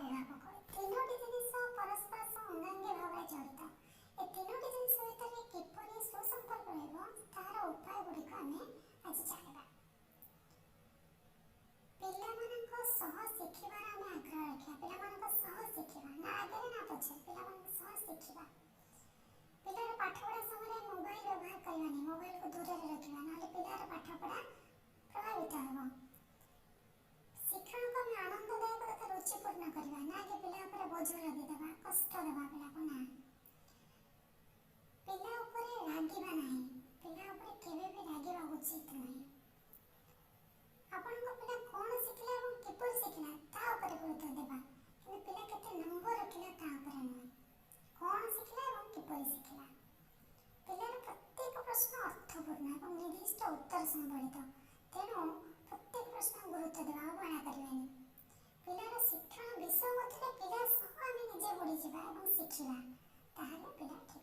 ଅଭିଭାବକ। ତିନୋଟି ଜିନିଷ ପରସ୍ପର ସହ ଅଙ୍ଗାଙ୍ଗୀ ଭାବରେ ଜଡ଼ିତ। ଏ ତିନୋଟି ଜିନିଷ ଭିତରେ କିପରି ସୁସମ୍ପର୍କ ରହିବ ତାହାର ଉପାୟ ଗୁଡ଼ିକ ଆମେ ଆଜି ଜାଣିବା। ପିଲାମାନଙ୍କ ସହ ଶିଖିବାର ଆମେ ଆଗ୍ରହ ରଖିବା। ପିଲାମାନଙ୍କ ସହ ଶିଖିବା, ନା ଆଗରେ ନା ପଛରେ, ପିଲାମାନଙ୍କ ସହ ଶିଖିବା। ପିଲାର ପାଠପଢ଼ା ସମୟରେ ମୋବାଇଲ ବ୍ୟବହାର କରିବାନି, ମୋବାଇଲକୁ ଦୂରରେ ରଖିବା, ନହେଲେ ପିଲାର ପାଠପଢ଼ା ପ୍ରଭାବିତ ହେବ। ଶିକ୍ଷଣକୁ ଆମେ ଆନନ୍ଦଦାୟକ ତଥା ରୁଚିପୂର୍ଣ୍ଣ କରିବା, ନା କି ପିଲା ଉପରେ ବୋଝ ଲଦିଦେବା, କଷ୍ଟ ଦେବା ପିଲାକୁ। ନା, ପିଲା ଉପରେ ରାଗିବା ନାହିଁ, ପିଲା ଉପରେ କେବେ ବି ରାଗିବା ଉଚିତ ନୁହେଁ। ଆପଣଙ୍କ ପିଲା କ'ଣ ଶିଖିଲା ଏବଂ କିପରି ଶିଖିଲା ତା ଉପରେ ଗୁରୁତ୍ୱ ଦେବା, କିନ୍ତୁ ପିଲା କେତେ ନମ୍ବର ରଖିଲା ତା ଉପରେ ନୁହେଁ। କ'ଣ ଶିଖିଲା ଏବଂ କିପରି ଶିଖିଲା। ପିଲାର ପ୍ରତ୍ୟେକ ପ୍ରଶ୍ନ ଅର୍ଥପୂର୍ଣ୍ଣ ଏବଂ ନିର୍ଦ୍ଦିଷ୍ଟ ଉତ୍ତର ସମ୍ବଳିତ, ତେଣୁ ପ୍ରତ୍ୟେକ ପ୍ରଶ୍ନ ଗୁରୁତ୍ୱ ଦେବା, ଅବହେଳା କରିବାନି। ପିଲାର ଶିକ୍ଷଣ ବିଷୟ ମଧ୍ୟରେ ପିଲା ସହ ଆମେ ନିଜେ ବୁଡ଼ିଯିବା ଏବଂ ଶିଖିବା, ତାହେଲେ ପିଲା ଠିକ୍